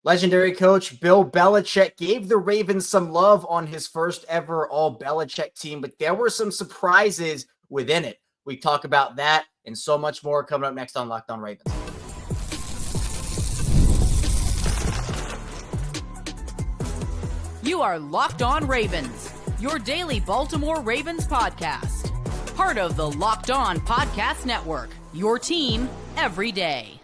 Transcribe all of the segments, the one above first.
Legendary coach Bill Belichick gave the Ravens some love on his first ever all Belichick team, but there were some surprises within it. We talk about that and so much more coming up next on Locked On Ravens. You are Locked On Ravens, your daily Baltimore Ravens podcast. Part of the Locked On Podcast Network, your team every day.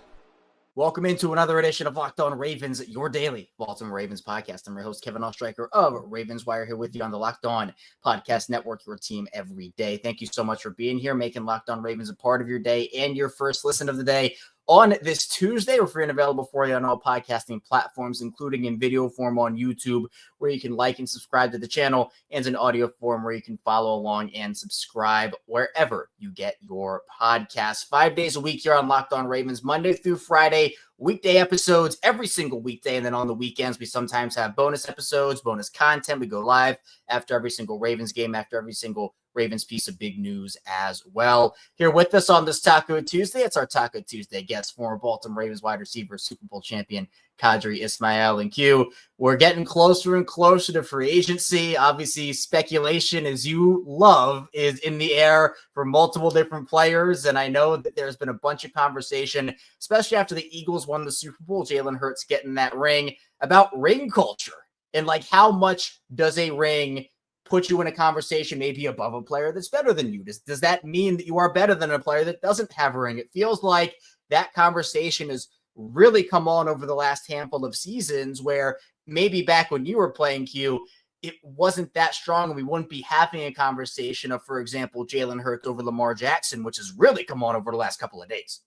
Welcome into another edition of Locked On Ravens, your daily Baltimore Ravens podcast. I'm your host, Kevin Oestreicher of Ravens Wire, here with you on the Locked On Podcast Network, your team every day. Thank you so much for being here, making Locked On Ravens a part of your day and your first listen of the day. On this Tuesday, we're free and available for you on all podcasting platforms, including in video form on YouTube, where you can like and subscribe to the channel, and in audio form where you can follow along and subscribe wherever you get your podcasts. 5 days a week here on Locked On Ravens, Monday through Friday, weekday episodes every single weekday. And then on the weekends, we sometimes have bonus episodes, bonus content. We go live after every single Ravens game, after every single Ravens piece of big news as well. Here with us on this Taco Tuesday, it's our Taco Tuesday guest, former Baltimore Ravens wide receiver, Super Bowl champion, Qadry Ismail. And Q, we're getting closer and closer to free agency. Obviously, speculation, as you love, is in the air for multiple different players. And I know that there's been a bunch of conversation, especially after the Eagles won the Super Bowl, Jalen Hurts getting that ring, about ring culture. And like, how much does a ring put you in a conversation maybe above a player that's better than you? Does that mean that you are better than a player that doesn't have a ring? It feels like that conversation has really come on over the last handful of seasons, where maybe back when you were playing, Q, it wasn't that strong, and we wouldn't be having a conversation of, for example, Jalen Hurts over Lamar Jackson, which has really come on over the last couple of days.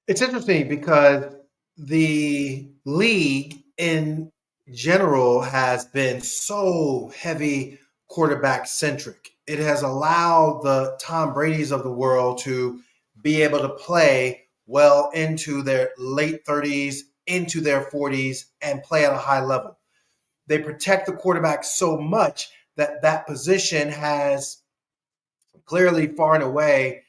It's interesting because the league in general has been so heavy quarterback centric. It has allowed the Tom Brady's of the world to be able to play well into their late 30s, into their 40s, and play at a high level. They protect the quarterback so much that that position has clearly far and away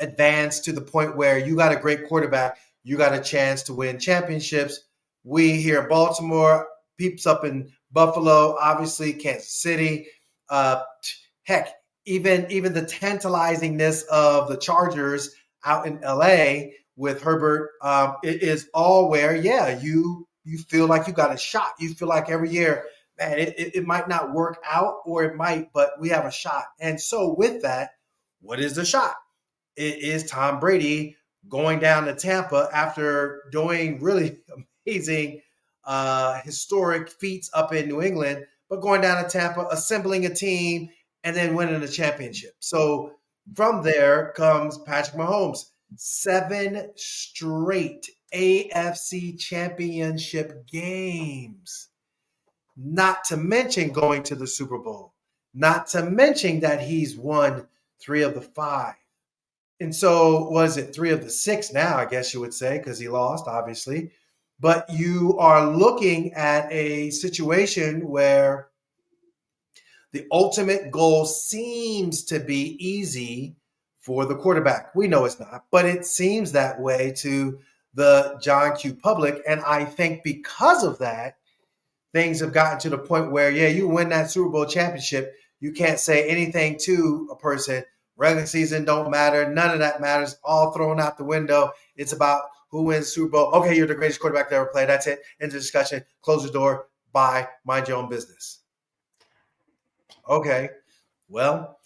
advanced to the point where you got a great quarterback, you got a chance to win championships. We here in Baltimore, peeps up in Buffalo, obviously Kansas City. Heck, even the tantalizingness of the Chargers out in LA with Herbert, it is all where, you feel like you got a shot. You feel like every year, man, it might not work out, or it might, but we have a shot. And so with that, what is the shot? It is Tom Brady going down to Tampa after doing really amazing, historic feats up in New England, but going down to Tampa, assembling a team, and then winning a championship. So from there comes Patrick Mahomes. 7 straight AFC championship games. Not to mention going to the Super Bowl. Not to mention that he's won 3 of the 5. And so was it 3 of the 6 now, I guess you would say, because he lost, obviously. But you are looking at a situation where the ultimate goal seems to be easy for the quarterback. We know it's not, but it seems that way to the John Q. public. And I think because of that, things have gotten to the point where, you win that Super Bowl championship, you can't say anything to a person. Regular season don't matter. None of that matters. All thrown out the window. It's about who wins Super Bowl. Okay, you're the greatest quarterback to ever play. That's it. End of discussion. Close the door. Bye. Mind your own business. Okay. Well,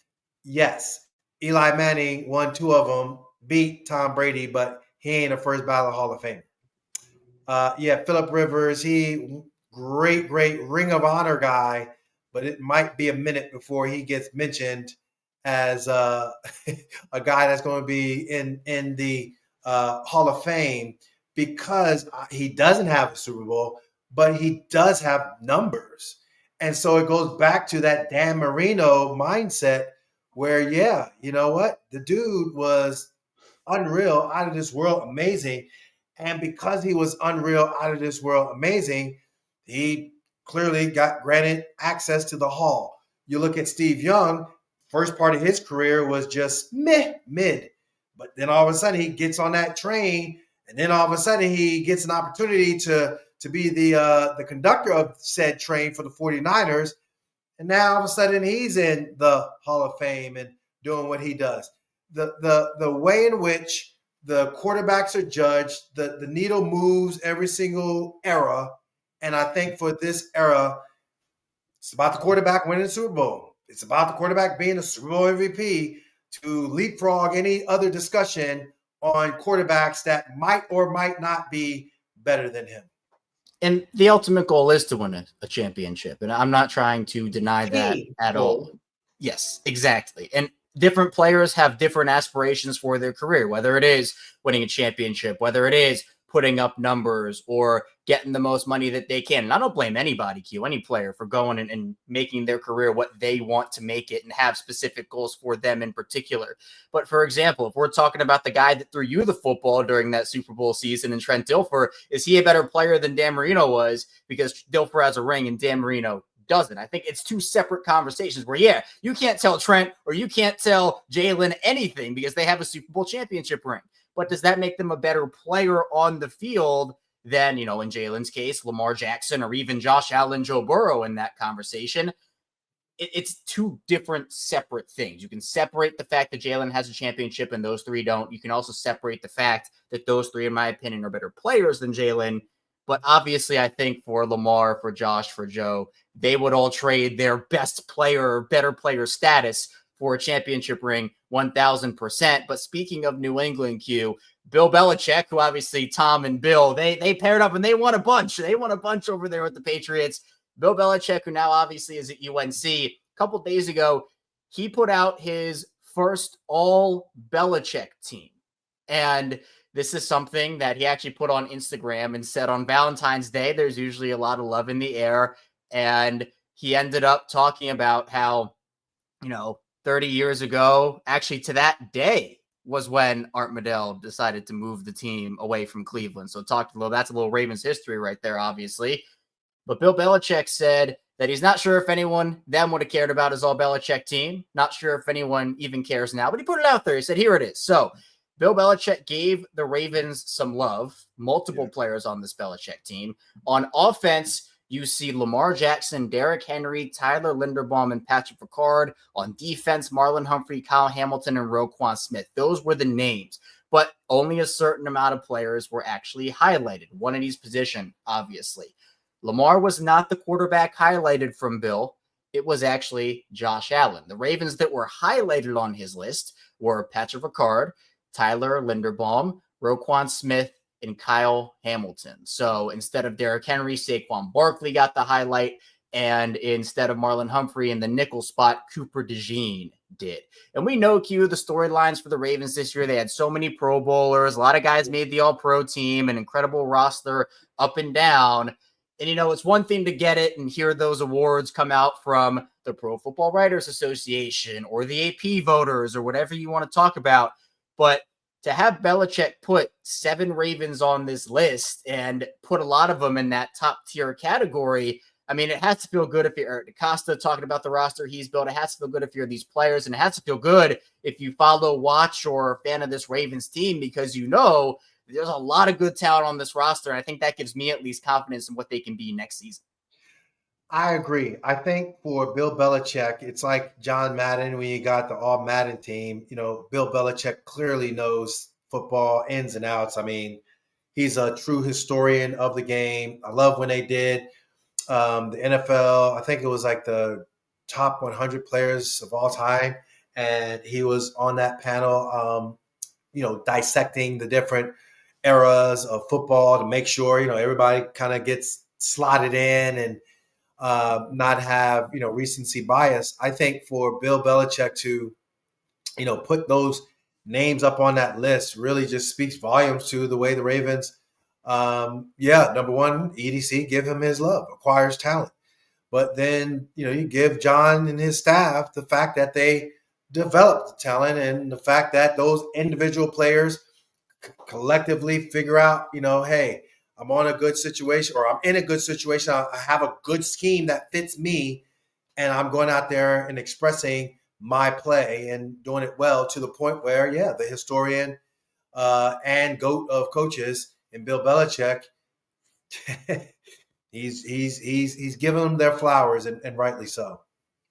yes. Eli Manning won 2 of them, beat Tom Brady, but he ain't a first ballot Hall of Fame. Phillip Rivers, he great Ring of Honor guy, but it might be a minute before he gets mentioned as a guy that's going to be in the Hall of Fame, because he doesn't have a Super Bowl, but he does have numbers. And so it goes back to that Dan Marino mindset where, you know what? The dude was unreal, out of this world, amazing. And because he was unreal, out of this world, amazing, he clearly got granted access to the Hall. You look at Steve Young, first part of his career was just mid. But then all of a sudden he gets on that train And then all of a sudden he gets an opportunity to be the conductor of said train for the 49ers. And now all of a sudden he's in the Hall of Fame and doing what he does. The way in which the quarterbacks are judged, the needle moves every single era. And I think for this era, it's about the quarterback winning the Super Bowl. It's about the quarterback being a Super Bowl MVP to leapfrog any other discussion on quarterbacks that might or might not be better than him. And the ultimate goal is to win a championship. And I'm not trying to deny that at all. Yes, exactly. And different players have different aspirations for their career, whether it is winning a championship, whether it is putting up numbers or getting the most money that they can. And I don't blame anybody, any player, for going and making their career what they want to make it and have specific goals for them in particular. But for example, if we're talking about the guy that threw you the football during that Super Bowl season and Trent Dilfer, is he a better player than Dan Marino was because Dilfer has a ring and Dan Marino doesn't? I think it's two separate conversations where, yeah, you can't tell Trent or you can't tell Jalen anything because they have a Super Bowl championship ring. But does that make them a better player on the field than, in Jalen's case, Lamar Jackson or even Josh Allen, Joe Burrow in that conversation? It's two different separate things. You can separate the fact that Jalen has a championship and those three don't. You can also separate the fact that those three, in my opinion, are better players than Jalen. But obviously, I think for Lamar, for Josh, for Joe, they would all trade their best player or better player status for a championship ring, 1,000%. But speaking of New England, Bill Belichick, who obviously Tom and Bill, they paired up and they won a bunch. They won a bunch over there with the Patriots. Bill Belichick, who now obviously is at UNC, a couple days ago, he put out his first all Belichick team. And this is something that he actually put on Instagram and said on Valentine's Day, there's usually a lot of love in the air. And he ended up talking about how, 30 years ago, actually to that day, was when Art Modell decided to move the team away from Cleveland. So that's a little Ravens history right there, obviously. But Bill Belichick said that he's not sure if anyone then would have cared about his all Belichick team. Not sure if anyone even cares now, but he put it out there. He said, here it is. So Bill Belichick gave the Ravens some love, multiple players on this Belichick team. On offense, you see Lamar Jackson, Derrick Henry, Tyler Linderbaum, and Patrick Ricard. On defense, Marlon, Humphrey, Kyle Hamilton, and Roquan Smith. Those were the names, but only a certain amount of players were actually highlighted. One in each position, obviously. Lamar was not the quarterback highlighted from Bill. It was actually Josh Allen. The Ravens that were highlighted on his list were Patrick Ricard, Tyler Linderbaum, Roquan Smith, and Kyle Hamilton. So instead of Derrick Henry, Saquon Barkley got the highlight. And instead of Marlon Humphrey in the nickel spot, Cooper DeJean did. And we know, the storylines for the Ravens this year, they had so many Pro Bowlers. A lot of guys made the All-Pro team, an incredible roster up and down. And, it's one thing to get it and hear those awards come out from the Pro Football Writers Association or the AP voters or whatever you want to talk about. But to have Belichick put 7 Ravens on this list and put a lot of them in that top tier category, I mean, it has to feel good if you're Eric DeCosta talking about the roster he's built. It has to feel good if you're these players, and it has to feel good if you follow, watch, or a fan of this Ravens team because there's a lot of good talent on this roster. And I think that gives me at least confidence in what they can be next season. I agree. I think for Bill Belichick, it's like John Madden when you got the all Madden team. Bill Belichick clearly knows football ins and outs. I mean, he's a true historian of the game. I love when they did the NFL. I think it was like the top 100 players of all time. And he was on that panel, dissecting the different eras of football to make sure, everybody kind of gets slotted in and not have, recency bias. I think for Bill Belichick to, put those names up on that list really just speaks volumes to the way the Ravens, number one, EDC, give him his love, acquires talent. But then, you give John and his staff the fact that they developed the talent and the fact that those individual players collectively figure out, hey, I'm on a good situation or I'm in a good situation. I have a good scheme that fits me and I'm going out there and expressing my play and doing it well to the point where, the historian and GOAT of coaches in Bill Belichick. he's giving them their flowers, and rightly so.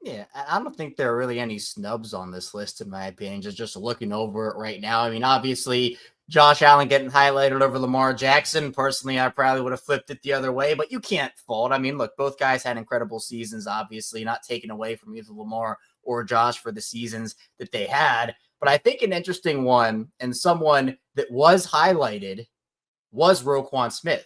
Yeah, I don't think there are really any snubs on this list, in my opinion. Just looking over it right now. I mean, obviously, Josh Allen getting highlighted over Lamar Jackson. Personally, I probably would have flipped it the other way, but you can't fault. I mean, look, both guys had incredible seasons, obviously, not taken away from either Lamar or Josh for the seasons that they had. But I think an interesting one, and someone that was highlighted, was Roquan Smith,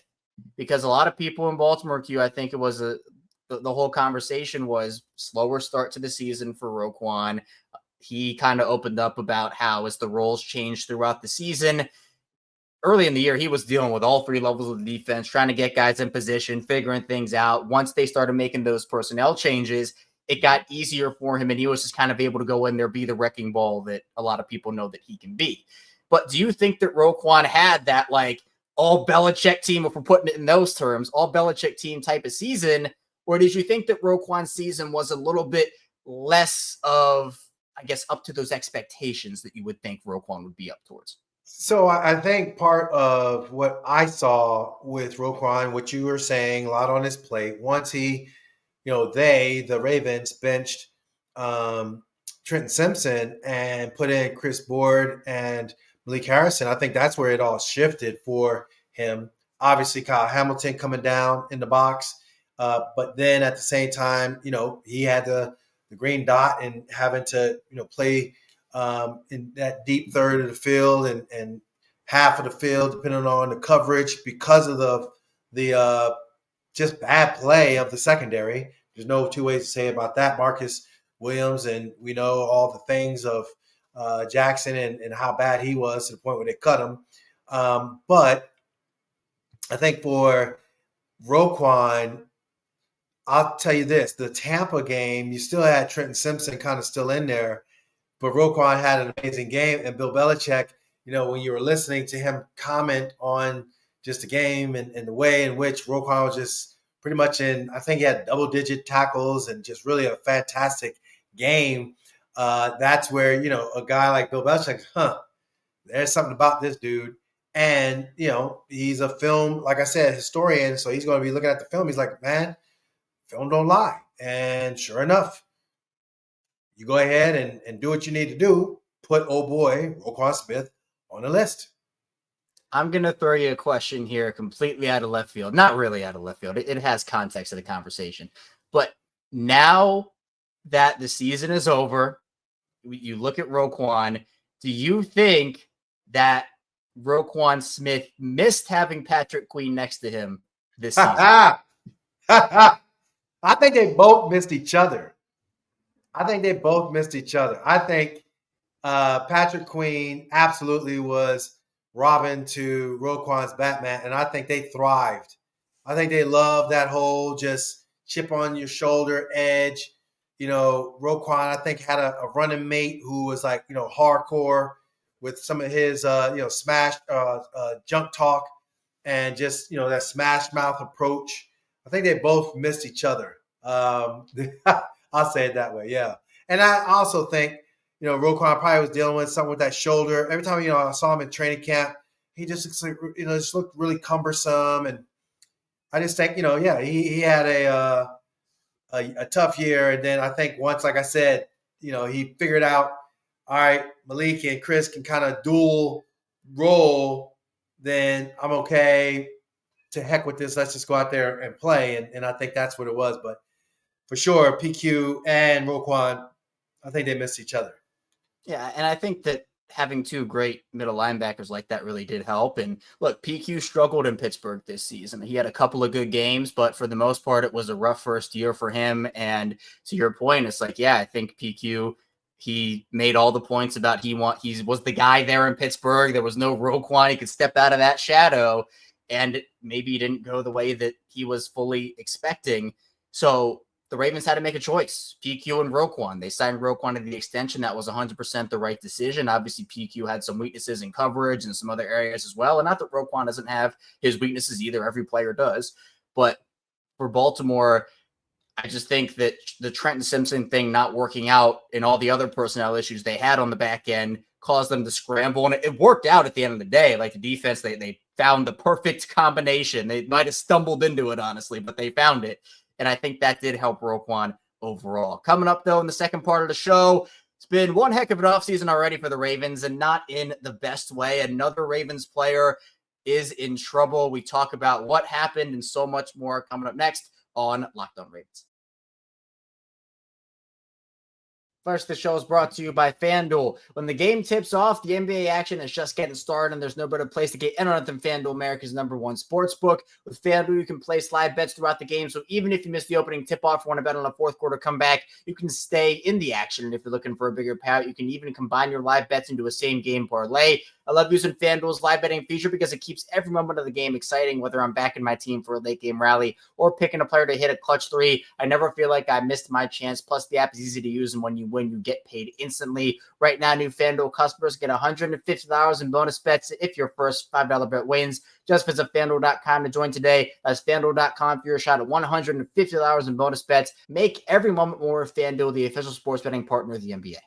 because a lot of people in Baltimore, I think it was the whole conversation was slower start to the season for Roquan. He kind of opened up about how as the roles changed throughout the season, early in the year, he was dealing with all three levels of the defense, trying to get guys in position, figuring things out. Once they started making those personnel changes, it got easier for him, and he was just kind of able to go in there, be the wrecking ball that a lot of people know that he can be. But do you think that Roquan had that, like, all Belichick team, if we're putting it in those terms, all Belichick team type of season? Or did you think that Roquan's season was a little bit less of, I guess, up to those expectations that you would think Roquan would be up towards? So I think part of what I saw with Roquan, what you were saying, a lot on his plate, once he, the Ravens benched Trenton Simpson and put in Chris Board and Malik Harrison, I think that's where it all shifted for him. Obviously, Kyle Hamilton coming down in the box. But then at the same time, he had the green dot and having to, play in that deep third of the field and half of the field, depending on the coverage, because of the just bad play of the secondary. There's no two ways to say about that. Marcus Williams, and we know all the things of Jackson and how bad he was to the point where they cut him. But I think for Roquan, I'll tell you this, the Tampa game, you still had Trenton Simpson kind of still in there, but Roquan had an amazing game. And Bill Belichick, when you were listening to him comment on just the game and the way in which Roquan was just pretty much I think he had double-digit tackles and just really a fantastic game. That's where, a guy like Bill Belichick, there's something about this dude. And, he's a film, like I said, historian, so he's going to be looking at the film. He's like, man, film don't lie. And sure enough, you go ahead and do what you need to do. Put old boy Roquan Smith on the list. I'm going to throw you a question here completely out of left field. Not really out of left field. It has context to the conversation. But now that the season is over, you look at Roquan, do you think that Roquan Smith missed having Patrick Queen next to him this season? I think they both missed each other. I think Patrick Queen absolutely was Robin to Roquan's Batman, and I think they thrived. I think they loved that whole just chip on your shoulder edge. Roquan, I think, had a running mate who was like, hardcore with some of his, smash junk talk and just, that smash mouth approach. I think they both missed each other. I'll say it that way, yeah. And I also think, Roquan probably was dealing with something with that shoulder. Every time, I saw him in training camp, he just looks like, just looked really cumbersome. And I just think, he had a tough year. And then I think once, like I said, he figured out, all right, Malik and Chris can kind of dual role, then I'm okay. To heck with this. Let's just go out there and play. And I think that's what it was. But for sure, PQ and Roquan, I think they missed each other. Yeah, and I think that having two great middle linebackers like that really did help. And look, PQ struggled in Pittsburgh this season. He had a couple of good games, but for the most part, it was a rough first year for him. And to your point, it's like, yeah, I think PQ, he made all the points about he was the guy there in Pittsburgh. There was no Roquan. He could step out of that shadow, and maybe it didn't go the way that he was fully expecting. So the Ravens had to make a choice, PQ and Roquan. They signed Roquan to the extension. That was 100% the right decision. Obviously, PQ had some weaknesses in coverage and some other areas as well. And not that Roquan doesn't have his weaknesses either. Every player does. But for Baltimore, I just think that the Trenton Simpson thing not working out and all the other personnel issues they had on the back end caused them to scramble. And it worked out at the end of the day. Like the defense, they found the perfect combination. They might have stumbled into it, honestly, but they found it. And I think that did help Roquan overall. Coming up, though, in the second part of the show, it's been one heck of an offseason already for the Ravens, and not in the best way. Another Ravens player is in trouble. We talk about what happened and so much more coming up next on Locked On Ravens. First, the show is brought to you by FanDuel. When the game tips off, the NBA action is just getting started, and there's no better place to get in on it than FanDuel, America's #1 sportsbook. With FanDuel, you can place live bets throughout the game, so even if you miss the opening tip-off or want to bet on a fourth quarter comeback, you can stay in the action. And if you're looking for a bigger payout, you can even combine your live bets into a same-game parlay. I love using FanDuel's live betting feature because it keeps every moment of the game exciting, whether I'm backing my team for a late-game rally or picking a player to hit a clutch three. I never feel like I missed my chance. Plus, the app is easy to use, and when you win, you get paid instantly. Right now, new FanDuel customers get $150 in bonus bets if your first $5 bet wins. Just visit FanDuel.com to join today. That's FanDuel.com for your shot at $150 in bonus bets. Make every moment more with FanDuel, the official sports betting partner of the NBA.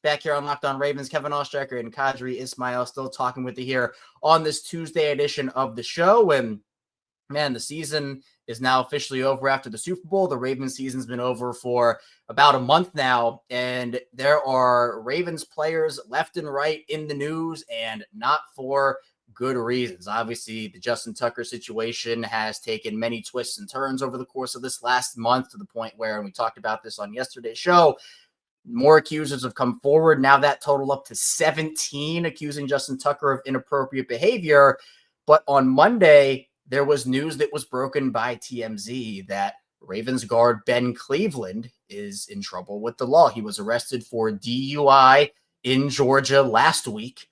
Back here on Locked On Ravens, Kevin Oestreicher and Qadry Ismail still talking with you here on this Tuesday edition of the show. And man, the season is now officially over after the Super Bowl. The Ravens season's been over for about a month now, and there are Ravens players left and right in the news, and not for good reasons. Obviously, the Justin Tucker situation has taken many twists and turns over the course of this last month, to the point where, and we talked about this on yesterday's show, more accusers have come forward. Now that total up to 17 accusing Justin Tucker of inappropriate behavior. But on Monday, there was news that was broken by TMZ that Ravens guard Ben Cleveland is in trouble with the law. He was arrested for DUI in Georgia last week,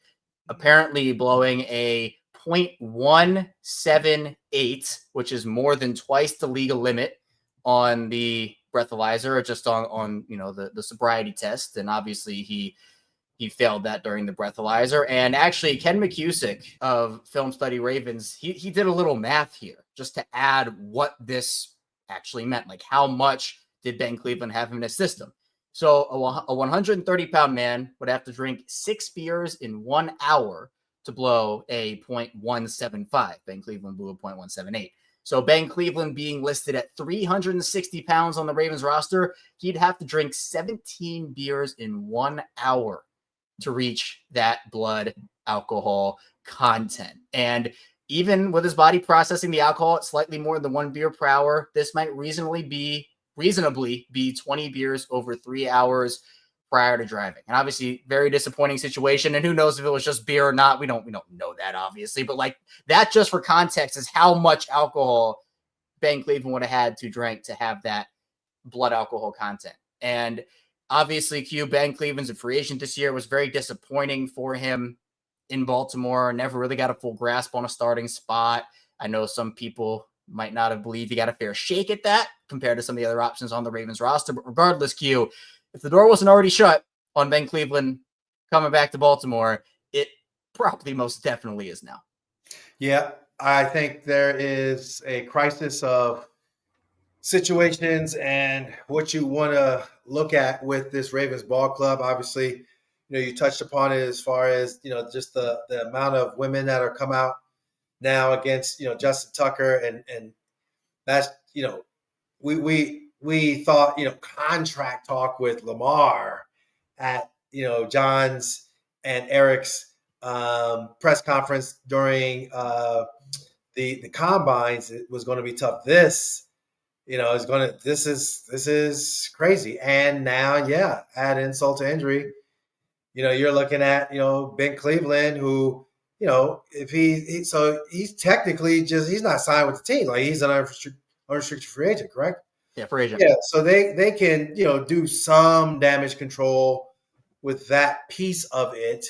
apparently blowing a .178, which is more than twice the legal limit on the breathalyzer, or just on the sobriety test. And obviously he failed that during the breathalyzer. And actually, Ken McCusick of Film Study Ravens, he did a little math here just to add what this actually meant. Like, how much did Ben Cleveland have in his system? So a 130-pound man would have to drink 6 beers in 1 hour to blow a .175. Ben Cleveland blew a .178. So Ben Cleveland being listed at 360 pounds on the Ravens roster, he'd have to drink 17 beers in 1 hour to reach that blood alcohol content. And even with his body processing the alcohol at slightly more than 1 beer per hour, this might reasonably be 20 beers over 3 hours prior to driving. And obviously, very disappointing situation. And who knows if it was just beer or not? We don't know that, obviously. But like that, just for context, is how much alcohol Ben Cleveland would have had to drink to have that blood alcohol content. And obviously, Ben Cleveland's a free agent this year. It was very disappointing for him in Baltimore. Never really got a full grasp on a starting spot. I know some people might not have believed he got a fair shake at that compared to some of the other options on the Ravens roster. But regardless, if the door wasn't already shut on Ben Cleveland coming back to Baltimore, it probably most definitely is now. Yeah, I think there is a crisis of situations and what you want to look at with this Ravens ball club. Obviously, you touched upon it as far as, just the amount of women that are come out now against, Justin Tucker. And that's, we thought, contract talk with Lamar at, John's and Eric's press conference during the combines. It was going to be tough. This is crazy. And now, add insult to injury. You're looking at, Ben Cleveland, who, if he's technically he's not signed with the team. Like, he's an unrestricted free agent, correct? Yeah, free agent. Yeah, so they can, do some damage control with that piece of it.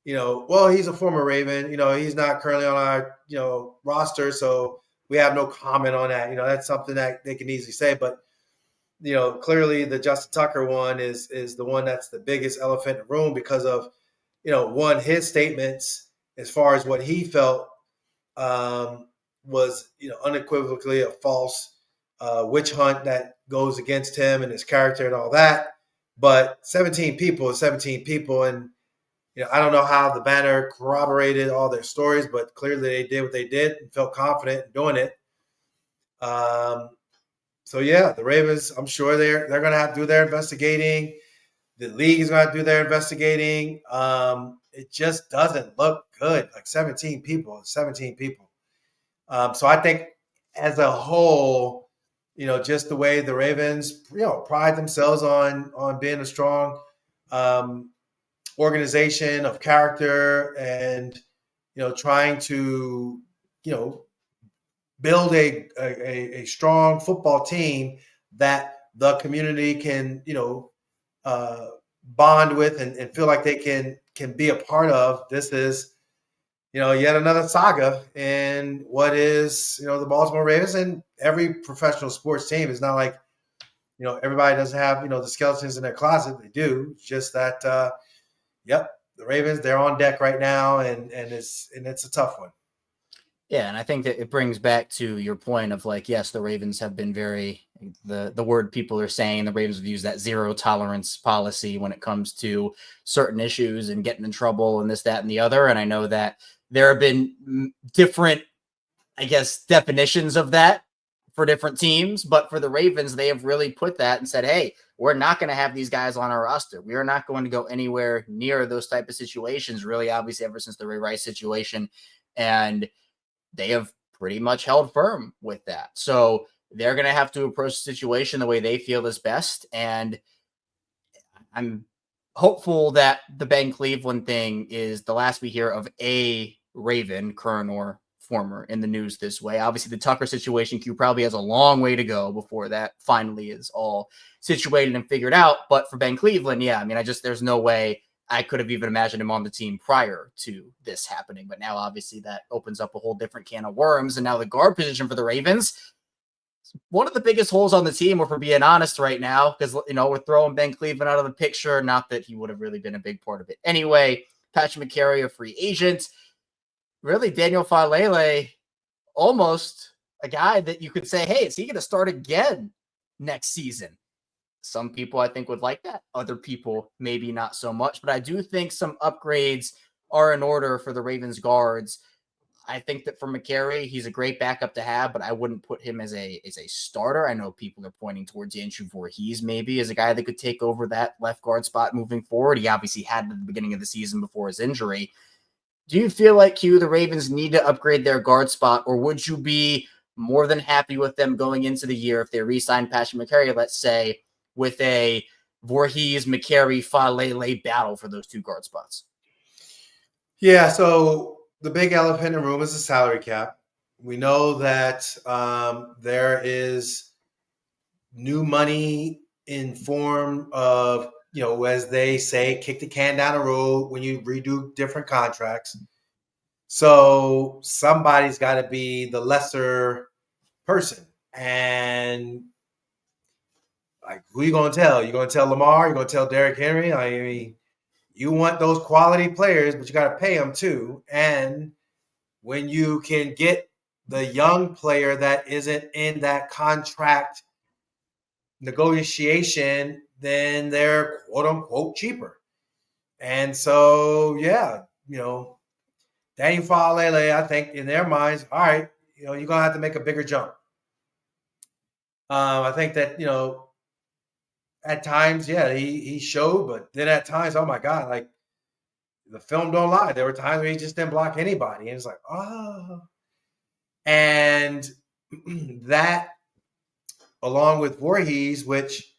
Well, he's a former Raven. He's not currently on our, roster, so we have no comment on that. That's something that they can easily say. But, clearly the Justin Tucker one is the one that's the biggest elephant in the room because of, one, his statements as far as what he felt was, unequivocally a false witch hunt that goes against him and his character and all that. But 17 people is 17 people. And, I don't know how the Banner corroborated all their stories, but clearly they did what they did and felt confident in doing it. So, yeah, the Ravens, I'm sure they're going to have to do their investigating. The league is going to do their investigating. It just doesn't look good. Like 17 people. So I think as a whole, just the way the Ravens, pride themselves on being a strong organization of character and, trying to, build a strong football team that the community can, bond with and feel like they can be a part of. This is, yet another saga in what is, the Baltimore Ravens. And every professional sports team is not like, everybody doesn't have, the skeletons in their closet. They do. It's just that, the Ravens, they're on deck right now, and it's a tough one. Yeah, and I think that it brings back to your point of like, yes, the Ravens have been the word people are saying, the Ravens have used that zero tolerance policy when it comes to certain issues and getting in trouble and this, that, and the other. And I know that there have been different, I guess, definitions of that for different teams, but for the Ravens, they have really put that and said, hey, we're not going to have these guys on our roster. We are not going to go anywhere near those type of situations, really, obviously, ever since the Ray Rice situation. And they have pretty much held firm with that. So they're going to have to approach the situation the way they feel is best. And I'm hopeful that the Ben Cleveland thing is the last we hear of a Raven, current or former, in the news this way. Obviously, the Tucker situation, Q, probably has a long way to go before that finally is all situated and figured out. But for Ben Cleveland, yeah, I mean, there's no way I could have even imagined him on the team prior to this happening. But now, obviously, that opens up a whole different can of worms. And now the guard position for the Ravens, one of the biggest holes on the team, if we're being honest right now, because, we're throwing Ben Cleveland out of the picture. Not that he would have really been a big part of it anyway. Patrick McCarry, a free agent. Really, Daniel Falele, almost a guy that you could say, hey, is he going to start again next season? Some people, I think, would like that. Other people, maybe not so much. But I do think some upgrades are in order for the Ravens guards. I think that for McCarry, he's a great backup to have, but I wouldn't put him as a starter. I know people are pointing towards Andrew Voorhees maybe as a guy that could take over that left guard spot moving forward. He obviously had it at the beginning of the season before his injury. Do you feel like, Q, the Ravens need to upgrade their guard spot, or would you be more than happy with them going into the year if they re-sign Patrick McCarry, let's say, with a Voorhees, McCarry, Falele battle for those two guard spots? Yeah, so the big elephant in the room is the salary cap. We know that there is new money in form of, as they say, kick the can down the road when you redo different contracts. So somebody's got to be the lesser person. And like, who you going to tell? You going to tell Lamar? You going to tell Derrick Henry? I mean, you want those quality players, but you got to pay them too. And when you can get the young player that isn't in that contract negotiation, then they're quote unquote cheaper. And so, yeah, Daniel Falele, I think in their minds, all right, you're going to have to make a bigger jump. I think that, at times, yeah, he showed, but then at times, oh my God, like the film don't lie. There were times where he just didn't block anybody. And it's like, oh. And that, along with Voorhees, which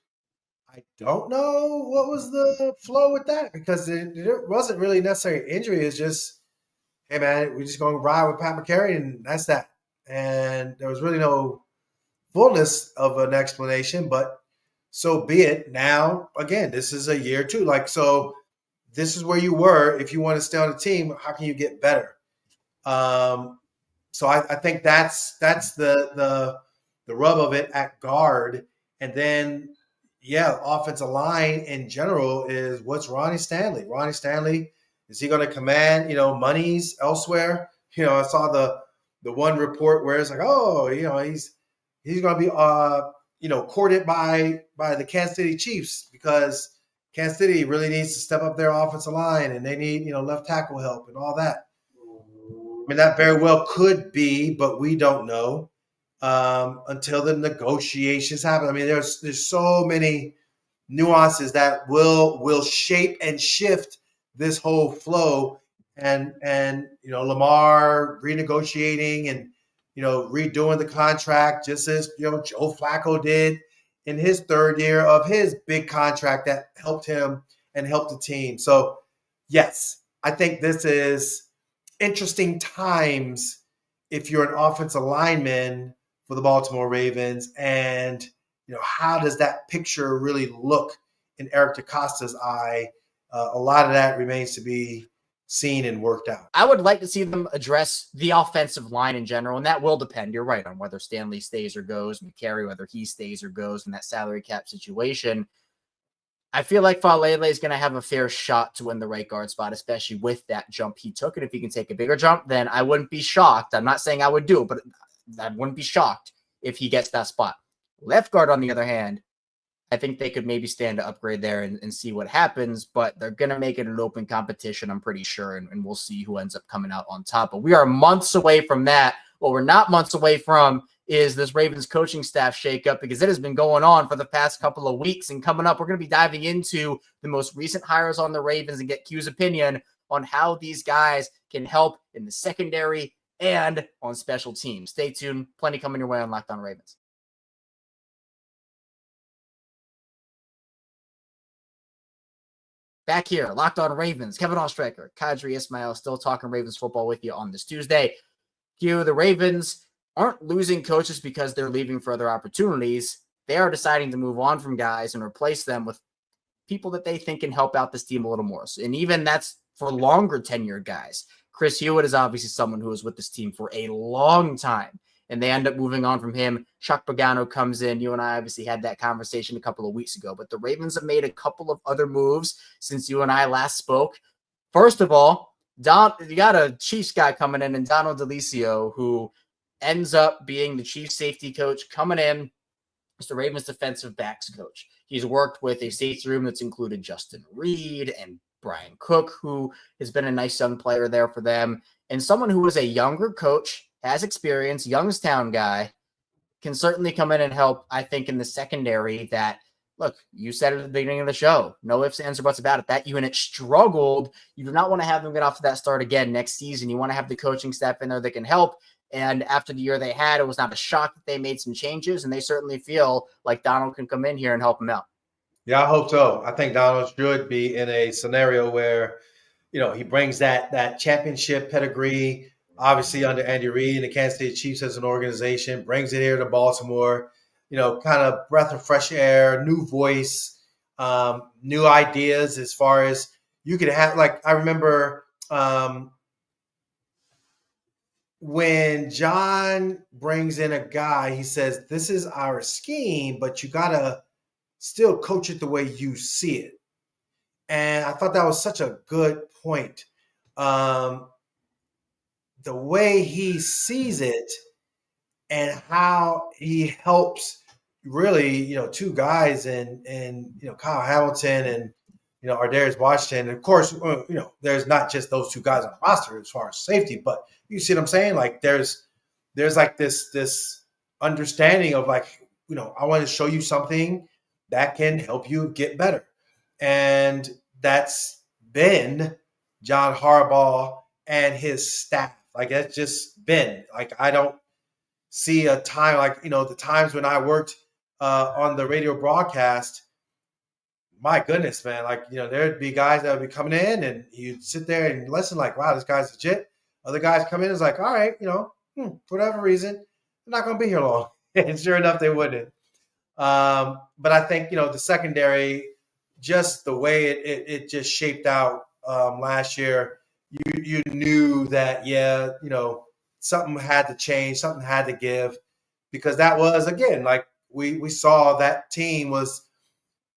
I don't know what was the flow with that, because it wasn't really necessarily injury. It's just, hey, man, we're just going to ride with Pat McCarry, and that's that. And there was really no fullness of an explanation, but so be it. Now, again, this is a year too. Like, so this is where you were. If you want to stay on the team, how can you get better? So I think that's the rub of it at guard. And then, yeah, offensive line in general is what's Ronnie Stanley? Ronnie Stanley, is he going to command, monies elsewhere? I saw the one report where it's like, oh, he's going to be, courted by the Kansas City Chiefs because Kansas City really needs to step up their offensive line, and they need, left tackle help and all that. I mean, that very well could be, but we don't know until the negotiations happen. I mean, there's so many nuances that will shape and shift this whole flow, and Lamar renegotiating and redoing the contract, just as Joe Flacco did in his third year of his big contract that helped him and helped the team. So yes, I think this is interesting times if you're an offensive lineman for the Baltimore Ravens, and how does that picture really look in Eric DeCosta's eye? A lot of that remains to be seen and worked out. I would like to see them address the offensive line in general, and that will depend, you're right, on whether Stanley stays or goes, McCary, whether he stays or goes in that salary cap situation. I feel like Falele is going to have a fair shot to win the right guard spot, especially with that jump he took. And if he can take a bigger jump, then I wouldn't be shocked. I'm not saying I would do it, but I wouldn't be shocked if he gets that spot. Left guard, on the other hand, I think they could maybe stand to upgrade there and see what happens, but they're going to make it an open competition, I'm pretty sure, and we'll see who ends up coming out on top. But we are months away from that. What we're not months away from is this Ravens coaching staff shakeup, because it has been going on for the past couple of weeks. And coming up, we're going to be diving into the most recent hires on the Ravens and get Q's opinion on how these guys can help in the secondary and on special teams. Stay tuned. Plenty coming your way on Locked On Ravens. Back here, Locked On Ravens, Kevin Oestreicher, Qadry Ismail, still talking Ravens football with you on this Tuesday. Q, the Ravens aren't losing coaches because they're leaving for other opportunities. They are deciding to move on from guys and replace them with people that they think can help out this team a little more. And even that's for longer tenured guys. Chris Hewitt is obviously someone who was with this team for a long time, and they end up moving on from him. Chuck Pagano comes in. You and I obviously had that conversation a couple of weeks ago, but the Ravens have made a couple of other moves since you and I last spoke. First of all, you got a Chiefs guy coming in, and Donald DeLisio, who ends up being the chief safety coach, coming in as the Ravens defensive backs coach. He's worked with a safety room that's included Justin Reed and Brian Cook, who has been a nice young player there for them, and someone who is a younger coach, has experience, Youngstown guy, can certainly come in and help, I think, in the secondary. That, look, you said it at the beginning of the show, no ifs, ands, or buts about it. That unit struggled. You do not want to have them get off to that start again next season. You want to have the coaching staff in there that can help. And after the year they had, it was not a shock that they made some changes, and they certainly feel like Donald can come in here and help them out. Yeah, I hope so. I think Donald should be in a scenario where, he brings that championship pedigree, obviously under Andy Reid and the Kansas City Chiefs as an organization, brings it here to Baltimore, kind of breath of fresh air, new voice, new ideas as far as you could have. Like, I remember when John brings in a guy, he says, this is our scheme, but you got to still coach it the way you see it. And I thought that was such a good point. The way he sees it and how he helps really, two guys and Kyle Hamilton and, Ardarius Washington. And of course, there's not just those two guys on the roster as far as safety, but you see what I'm saying? Like there's like this understanding of like, I want to show you something that can help you get better. And that's been John Harbaugh and his staff. Like, that's just been, like, I don't see a time like, the times when I worked on the radio broadcast, my goodness, man, like, there'd be guys that would be coming in and you'd sit there and listen like, wow, this guy's legit. Other guys come in and it's like, all right, for whatever reason, they're not going to be here long. And sure enough, they wouldn't. But I think, the secondary, just the way it just shaped out last year, you knew that, something had to change, something had to give, because that was, again, like we saw that team was,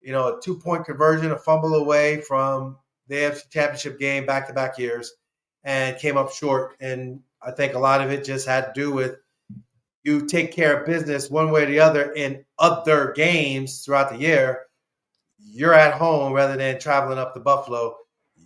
a 2-point conversion, a fumble away from the AFC Championship game back-to-back years and came up short. And I think a lot of it just had to do with you take care of business one way or the other in other games throughout the year. you're at home rather than traveling up to Buffalo.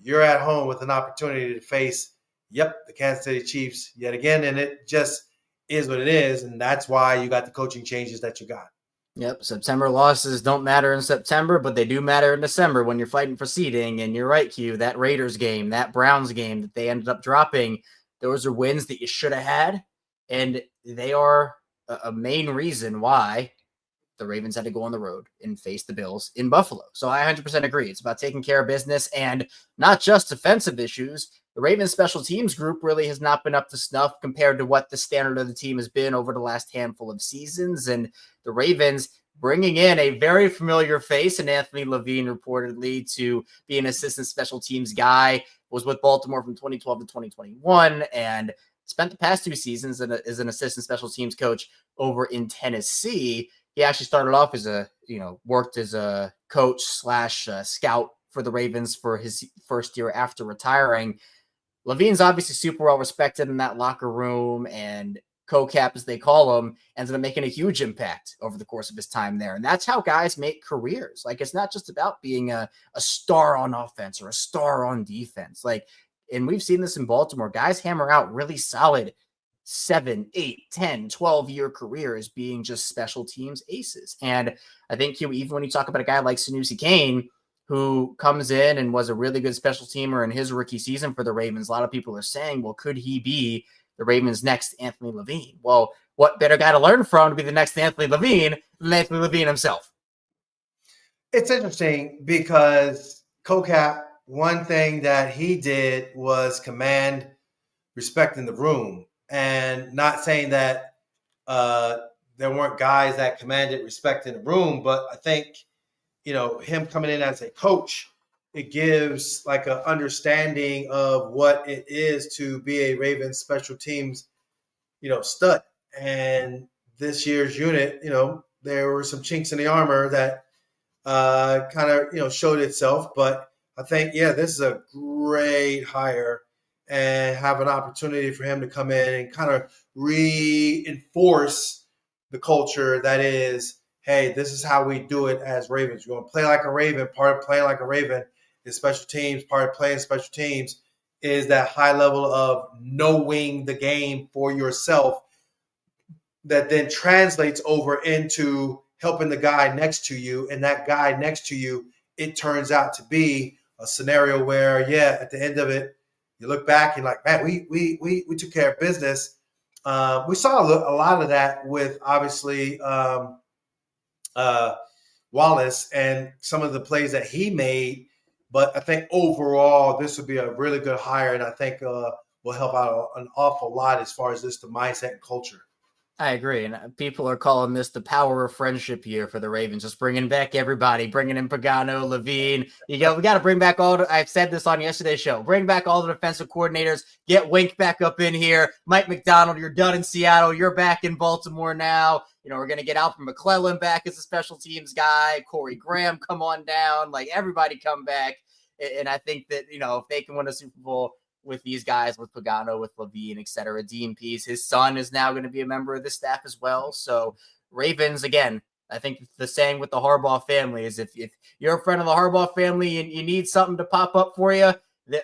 You're at home with an opportunity to face, the Kansas City Chiefs yet again. And it just is what it is. And that's why you got the coaching changes that you got. Yep, September losses don't matter in September, but they do matter in December when you're fighting for seeding. And you're right, Q, that Raiders game, that Browns game that they ended up dropping, those are wins that you should have had. And they are a main reason why the Ravens had to go on the road and face the Bills in Buffalo. So I 100% agree. It's about taking care of business and not just defensive issues. The Ravens special teams group really has not been up to snuff compared to what the standard of the team has been over the last handful of seasons. And the Ravens bringing in a very familiar face, and Anthony Levine reportedly to be an assistant special teams guy, was with Baltimore from 2012 to 2021 and spent the past 2 seasons as an assistant special teams coach over in Tennessee. He actually started off as worked as a coach / scout for the Ravens for his first year after retiring. Levine's obviously super well respected in that locker room, and co-cap, as they call him, ended up making a huge impact over the course of his time there. And that's how guys make careers. Like, it's not just about being a star on offense or a star on defense. And we've seen this in Baltimore. Guys hammer out really solid 7, 8, 10, 12-year careers being just special teams aces. And I think even when you talk about a guy like Sanusi Kane, who comes in and was a really good special teamer in his rookie season for the Ravens, a lot of people are saying, well, could he be the Ravens' next Anthony Levine? Well, what better guy to learn from to be the next Anthony Levine than Anthony Levine himself? It's interesting because CoCap, one thing that he did was command respect in the room. And not saying that there weren't guys that commanded respect in the room, but I think, him coming in as a coach, it gives like an understanding of what it is to be a Ravens special teams, stud. And this year's unit, there were some chinks in the armor that kind of, showed itself. But I think, this is a great hire and have an opportunity for him to come in and kind of reinforce the culture that is, hey, this is how we do it as Ravens. You're going to play like a Raven. Part of playing like a Raven is special teams. Part of playing special teams is that high level of knowing the game for yourself that then translates over into helping the guy next to you. And that guy next to you, it turns out to be a scenario where, at the end of it, you look back and like, man, we took care of business. We saw a lot of that with obviously Wallace and some of the plays that he made. But I think overall, this would be a really good hire, and I think will help out an awful lot as far as just the mindset and culture. I agree. And people are calling this the power of friendship year for the Ravens, just bringing back everybody, bringing in Pagano, Levine. We got to bring back I've said this on yesterday's show, bring back all the defensive coordinators, get Wink back up in here. Mike McDonald, you're done in Seattle. You're back in Baltimore now. We're going to get Alfred McClellan back as a special teams guy. Corey Graham, come on down. Like, everybody come back. And I think that, if they can win a Super Bowl with these guys, with Pagano, with Levine, et cetera, Dean Pease, his son is now going to be a member of the staff as well. So Ravens, again, I think the saying with the Harbaugh family is if you're a friend of the Harbaugh family and you need something to pop up for you,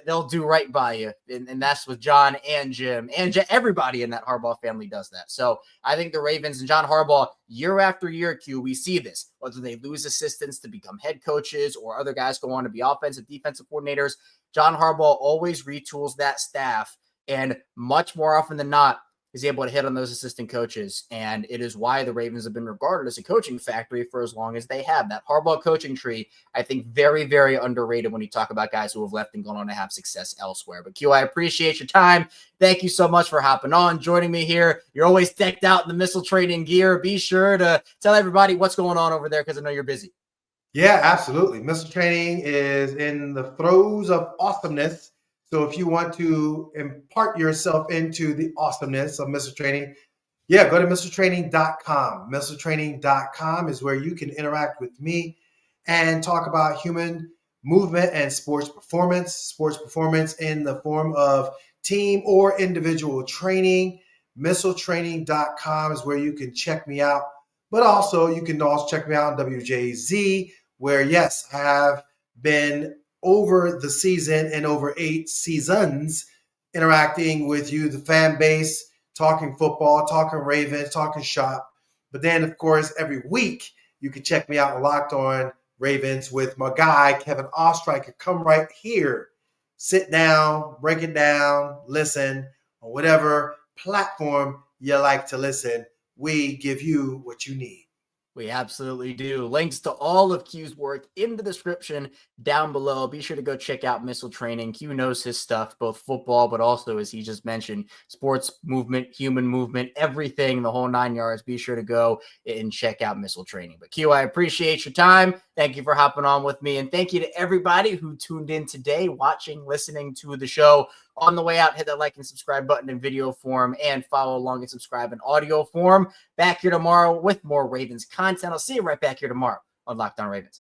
they'll do right by you. And that's with John and Jim and everybody in that Harbaugh family does that. So I think the Ravens and John Harbaugh, year after year, Q, we see this, whether they lose assistants to become head coaches or other guys go on to be offensive, defensive coordinators. John Harbaugh always retools that staff, and much more often than not is able to hit on those assistant coaches. And it is why the Ravens have been regarded as a coaching factory for as long as they have. That Harbaugh coaching tree, I think, very, very underrated when you talk about guys who have left and gone on to have success elsewhere. But Q, I appreciate your time. Thank you so much for hopping on, joining me here. You're always decked out in the missile training gear. Be sure to tell everybody what's going on over there, because I know you're busy. Yeah, absolutely. Missile training is in the throes of awesomeness. So if you want to impart yourself into the awesomeness of missile training, go to missiletraining.com. Missiletraining.com is where you can interact with me and talk about human movement and sports performance in the form of team or individual training. Missiletraining.com is where you can check me out. But also, you can also check me out on WJZ where, yes, I have been over the season and over 8 seasons interacting with you, the fan base, talking football, talking Ravens, talking shop. But then, of course, every week you can check me out on Locked On Ravens with my guy, Kevin Oestreicher. Come right here, sit down, break it down, listen on whatever platform you like to listen. We give you what you need. We absolutely do. Links to all of Q's work in the description down below. Be sure to go check out Missile Training. Q knows his stuff, both football, but also, as he just mentioned, sports movement, human movement, everything, the whole 9 yards. Be sure to go and check out Missile Training. But Q, I appreciate your time. Thank you for hopping on with me. And thank you to everybody who tuned in today, watching, listening to the show. On the way out, hit that like and subscribe button in video form and follow along and subscribe in audio form. Back here tomorrow with more Ravens content. I'll see you right back here tomorrow on Locked On Ravens.